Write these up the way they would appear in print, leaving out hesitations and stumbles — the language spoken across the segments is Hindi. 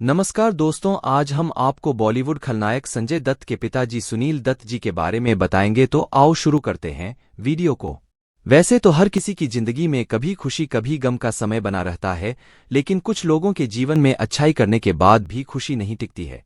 नमस्कार दोस्तों, आज हम आपको बॉलीवुड खलनायक संजय दत्त के पिताजी सुनील दत्त जी के बारे में बताएंगे। तो आओ शुरू करते हैं वीडियो को। वैसे तो हर किसी की जिंदगी में कभी खुशी कभी गम का समय बना रहता है, लेकिन कुछ लोगों के जीवन में अच्छाई करने के बाद भी खुशी नहीं टिकती है।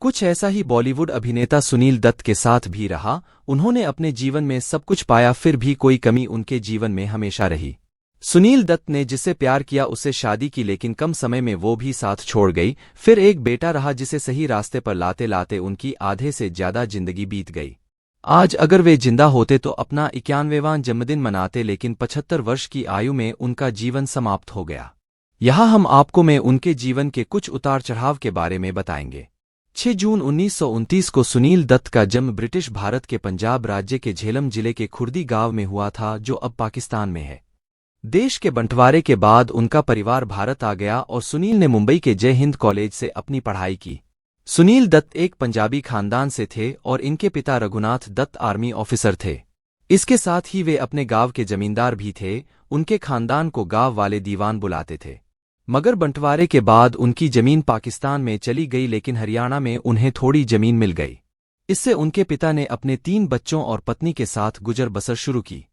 कुछ ऐसा ही बॉलीवुड अभिनेता सुनील दत्त के साथ भी रहा। उन्होंने अपने जीवन में सब कुछ पाया, फिर भी कोई कमी उनके जीवन में हमेशा रही। सुनील दत्त ने जिससे प्यार किया उससे शादी की, लेकिन कम समय में वो भी साथ छोड़ गई। फिर एक बेटा रहा जिसे सही रास्ते पर लाते लाते उनकी आधे से ज्यादा जिंदगी बीत गई। आज अगर वे जिंदा होते तो अपना 91वां जन्मदिन मनाते, लेकिन 75 वर्ष की आयु में उनका जीवन समाप्त हो गया। यहाँ हम आपको में उनके जीवन के कुछ उतार चढ़ाव के बारे में बताएंगे। 6 जून 1929 को सुनील दत्त का जन्म ब्रिटिश भारत के पंजाब राज्य के झेलम जिले के खुर्दी गांव में हुआ था, जो अब पाकिस्तान में है। देश के बंटवारे के बाद उनका परिवार भारत आ गया और सुनील ने मुंबई के जय हिंद कॉलेज से अपनी पढ़ाई की। सुनील दत्त एक पंजाबी खानदान से थे और इनके पिता रघुनाथ दत्त आर्मी ऑफिसर थे। इसके साथ ही वे अपने गांव के जमींदार भी थे। उनके खानदान को गांव वाले दीवान बुलाते थे। मगर बंटवारे के बाद उनकी जमीन पाकिस्तान में चली गई, लेकिन हरियाणा में उन्हें थोड़ी जमीन मिल गई। इससे उनके पिता ने अपने 3 बच्चों और पत्नी के साथ गुजर बसर शुरू की।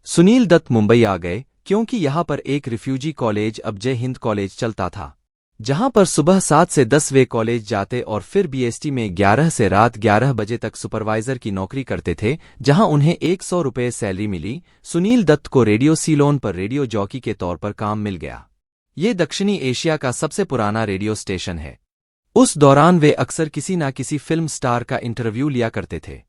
सुनील दत्त मुंबई आ गए क्योंकि यहाँ पर एक रिफ्यूजी कॉलेज, अब जय हिंद कॉलेज, चलता था, जहाँ पर सुबह 7 से 10 वे कॉलेज जाते और फिर बीएसटी में 11 से रात 11 बजे तक सुपरवाइजर की नौकरी करते थे, जहाँ उन्हें 100 रुपये सैलरी मिली। सुनील दत्त को रेडियो सीलोन पर रेडियो जॉकी के तौर पर काम मिल गया। ये दक्षिणी एशिया का सबसे पुराना रेडियो स्टेशन है। उस दौरान वे अक्सर किसी न किसी फिल्म स्टार का इंटरव्यू लिया करते थे।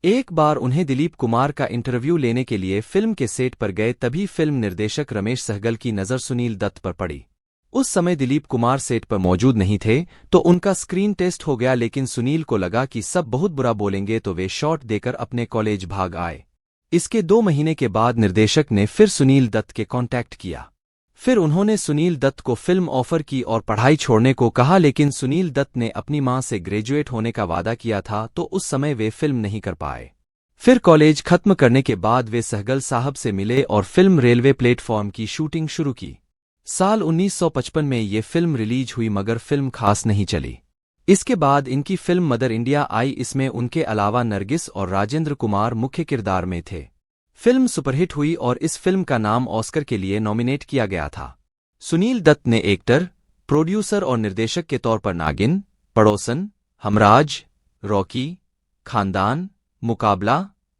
एक बार उन्हें दिलीप कुमार का इंटरव्यू लेने के लिए फिल्म के सेट पर गए, तभी फिल्म निर्देशक रमेश सहगल की नज़र सुनील दत्त पर पड़ी। उस समय दिलीप कुमार सेट पर मौजूद नहीं थे, तो उनका स्क्रीन टेस्ट हो गया, लेकिन सुनील को लगा कि सब बहुत बुरा बोलेंगे, तो वे शॉट देकर अपने कॉलेज भाग आए। इसके 2 महीने के बाद निर्देशक ने फिर सुनील दत्त के कांटेक्ट किया। फिर उन्होंने सुनील दत्त को फिल्म ऑफर की और पढ़ाई छोड़ने को कहा, लेकिन सुनील दत्त ने अपनी मां से ग्रेजुएट होने का वादा किया था, तो उस समय वे फिल्म नहीं कर पाए। फिर कॉलेज खत्म करने के बाद वे सहगल साहब से मिले और फिल्म रेलवे प्लेटफॉर्म की शूटिंग शुरू की। साल 1955 में ये फिल्म रिलीज हुई, मगर फिल्म खास नहीं चली। इसके बाद इनकी फिल्म मदर इंडिया आई। इसमें उनके अलावा नरगिस और राजेंद्र कुमार मुख्य किरदार में थे। फिल्म सुपरहिट हुई और इस फिल्म का नाम ऑस्कर के लिए नॉमिनेट किया गया था। सुनील दत्त ने एक्टर, प्रोड्यूसर और निर्देशक के तौर पर नागिन, पड़ोसन, हमराज, रॉकी, खानदान, मुकाबला,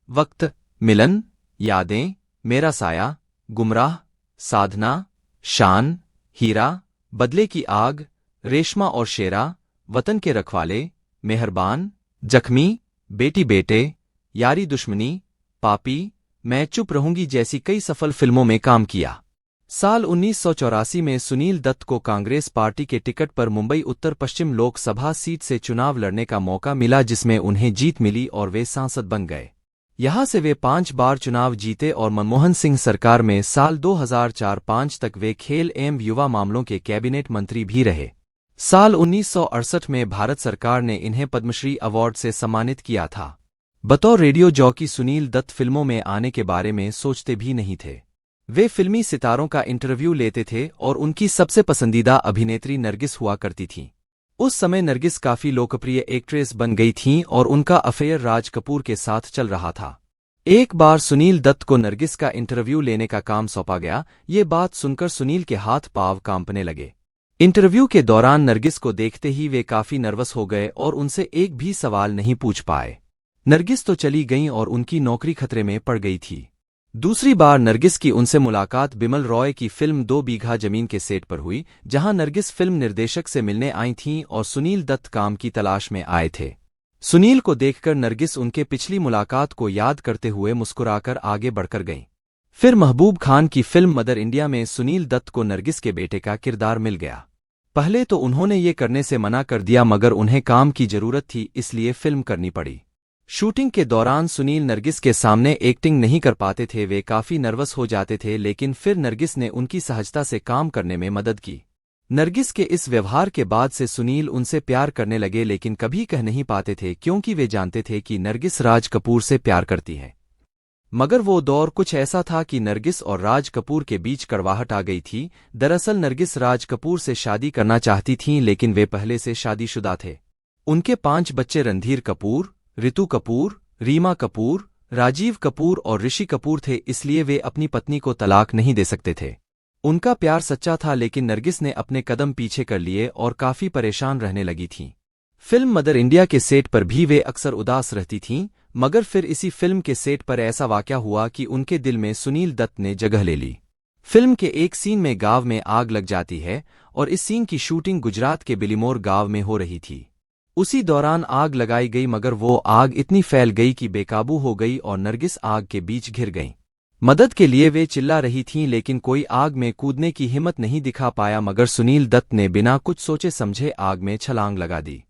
वक्त, मिलन, यादें, मेरा साया, गुमराह, साधना, शान, हीरा, बदले की आग, रेशमा और शेरा, वतन के रखवाले, मेहरबान, जख्मी, बेटी बेटे, यारी दुश्मनी, पापी, मैं चुप रहूंगी जैसी कई सफल फिल्मों में काम किया। साल 1984 में सुनील दत्त को कांग्रेस पार्टी के टिकट पर मुंबई उत्तर पश्चिम लोकसभा सीट से चुनाव लड़ने का मौका मिला, जिसमें उन्हें जीत मिली और वे सांसद बन गए। यहां से वे 5 बार चुनाव जीते और मनमोहन सिंह सरकार में साल 2004-05 तक वे खेल एवं युवा मामलों के कैबिनेट मंत्री भी रहे। साल 1968 में भारत सरकार ने इन्हें पद्मश्री अवार्ड से सम्मानित किया था। बतौर रेडियो जॉकी सुनील दत्त फिल्मों में आने के बारे में सोचते भी नहीं थे। वे फिल्मी सितारों का इंटरव्यू लेते थे और उनकी सबसे पसंदीदा अभिनेत्री नरगिस हुआ करती थीं। उस समय नरगिस काफी लोकप्रिय एक्ट्रेस बन गई थीं और उनका अफेयर राज कपूर के साथ चल रहा था। एक बार सुनील दत्त को नरगिस का इंटरव्यू लेने का काम सौंपा गया। ये बात सुनकर सुनील के हाथ पांव कांपने लगे। इंटरव्यू के दौरान नरगिस को देखते ही वे काफी नर्वस हो गए और उनसे एक भी सवाल नहीं पूछ पाए। नरगिस तो चली गईं और उनकी नौकरी खतरे में पड़ गई थी। दूसरी बार नरगिस की उनसे मुलाकात बिमल रॉय की फिल्म 2 बीघा जमीन के सेट पर हुई, जहां नरगिस फिल्म निर्देशक से मिलने आई थीं और सुनील दत्त काम की तलाश में आए थे। सुनील को देखकर नरगिस उनके पिछली मुलाकात को याद करते हुए मुस्कुराकर आगे बढ़कर गईं। फिर महबूब खान की फिल्म मदर इंडिया में सुनील दत्त को नरगिस के बेटे का किरदार मिल गया। पहले तो उन्होंने ये करने से मना कर दिया, मगर उन्हें काम की जरूरत थी, इसलिए फिल्म करनी पड़ी। शूटिंग के दौरान सुनील नरगिस के सामने एक्टिंग नहीं कर पाते थे। वे काफी नर्वस हो जाते थे, लेकिन फिर नरगिस ने उनकी सहजता से काम करने में मदद की। नरगिस के इस व्यवहार के बाद से सुनील उनसे प्यार करने लगे, लेकिन कभी कह नहीं पाते थे क्योंकि वे जानते थे कि नरगिस राज कपूर से प्यार करती है। मगर वो दौर कुछ ऐसा था कि नरगिस और राज कपूर के बीच कड़वाहट आ गई थी। दरअसल नरगिस राज कपूर से शादी करना चाहती थीं, लेकिन वे पहले से शादीशुदा थे। उनके 5 बच्चे रणधीर कपूर, ऋतु कपूर, रीमा कपूर, राजीव कपूर और ऋषि कपूर थे, इसलिए वे अपनी पत्नी को तलाक नहीं दे सकते थे। उनका प्यार सच्चा था, लेकिन नरगिस ने अपने कदम पीछे कर लिए और काफी परेशान रहने लगी थीं। फिल्म मदर इंडिया के सेट पर भी वे अक्सर उदास रहती थीं, मगर फिर इसी फिल्म के सेट पर ऐसा वाकया हुआ कि उनके दिल में सुनील दत्त ने जगह ले ली। फिल्म के एक सीन में गांव में आग लग जाती है और इस सीन की शूटिंग गुजरात के बिलीमोर गांव में हो रही थी। उसी दौरान आग लगाई गई, मगर वो आग इतनी फैल गई कि बेकाबू हो गई और नरगिस आग के बीच घिर गईं। मदद के लिए वे चिल्ला रही थीं, लेकिन कोई आग में कूदने की हिम्मत नहीं दिखा पाया, मगर सुनील दत्त ने बिना कुछ सोचे समझे आग में छलांग लगा दी।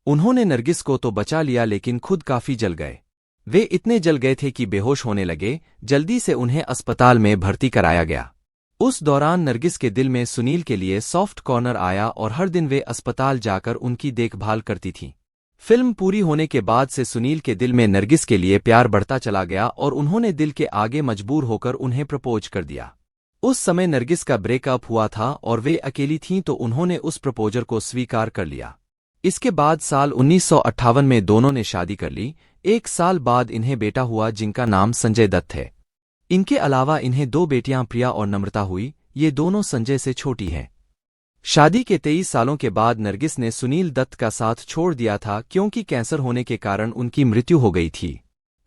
उन्होंने नरगिस को तो बचा लिया, लेकिन खुद काफी जल गए। वे इतने जल गए थे कि बेहोश होने लगे। जल्दी से उन्हें अस्पताल में भर्ती कराया गया। उस दौरान नरगिस के दिल में सुनील के लिए सॉफ्ट कॉर्नर आया और हर दिन वे अस्पताल जाकर उनकी देखभाल करती थीं। फिल्म पूरी होने के बाद से सुनील के दिल में नरगिस के लिए प्यार बढ़ता चला गया और उन्होंने दिल के आगे मजबूर होकर उन्हें प्रपोज कर दिया। उस समय नरगिस का ब्रेकअप हुआ था और वे अकेली थीं, तो उन्होंने उस प्रपोजर को स्वीकार कर लिया। इसके बाद साल 1958 में दोनों ने शादी कर ली। 1 साल बाद इन्हें बेटा हुआ, जिनका नाम संजय दत्त है। इनके अलावा इन्हें 2 बेटियां प्रिया और नम्रता हुई। ये दोनों संजय से छोटी हैं। शादी के 23 सालों के बाद नरगिस ने सुनील दत्त का साथ छोड़ दिया था, क्योंकि कैंसर होने के कारण उनकी मृत्यु हो गई थी।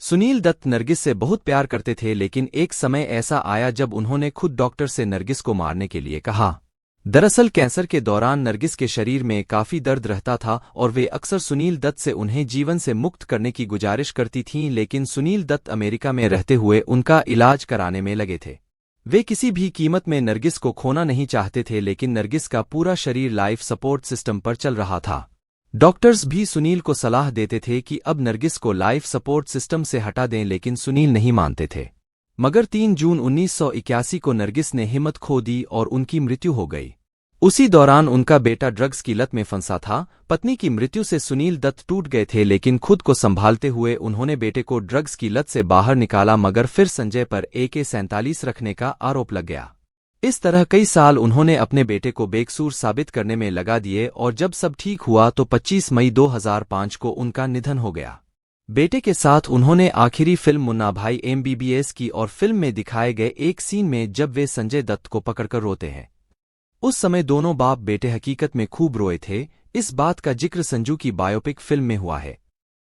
सुनील दत्त नरगिस से बहुत प्यार करते थे, लेकिन एक समय ऐसा आया जब उन्होंने खुद डॉक्टर से नरगिस को मारने के लिए कहा। दरअसल कैंसर के दौरान नरगिस के शरीर में काफी दर्द रहता था और वे अक्सर सुनील दत्त से उन्हें जीवन से मुक्त करने की गुजारिश करती थीं, लेकिन सुनील दत्त अमेरिका में रहते हुए उनका इलाज कराने में लगे थे। वे किसी भी कीमत में नरगिस को खोना नहीं चाहते थे, लेकिन नरगिस का पूरा शरीर लाइफ सपोर्ट सिस्टम पर चल रहा था। डॉक्टर्स भी सुनील को सलाह देते थे कि अब नरगिस को लाइफ सपोर्ट सिस्टम से हटा दें, लेकिन सुनील नहीं मानते थे। मगर 3 जून 1981 को नरगिस ने हिम्मत खो दी और उनकी मृत्यु हो गई। उसी दौरान उनका बेटा ड्रग्स की लत में फंसा था। पत्नी की मृत्यु से सुनील दत्त टूट गए थे, लेकिन खुद को संभालते हुए उन्होंने बेटे को ड्रग्स की लत से बाहर निकाला, मगर फिर संजय पर AK-47 रखने का आरोप लग गया। इस तरह कई साल उन्होंने अपने बेटे को बेकसूर साबित करने में लगा दिए और जब सब ठीक हुआ तो 25 मई 2005 को उनका निधन हो गया। बेटे के साथ उन्होंने आखिरी फिल्म मुन्ना भाई MBBS की और फिल्म में दिखाए गए एक सीन में जब वे संजय दत्त को पकड़कर रोते हैं, उस समय दोनों बाप बेटे हकीकत में खूब रोए थे। इस बात का जिक्र संजू की बायोपिक फिल्म में हुआ है।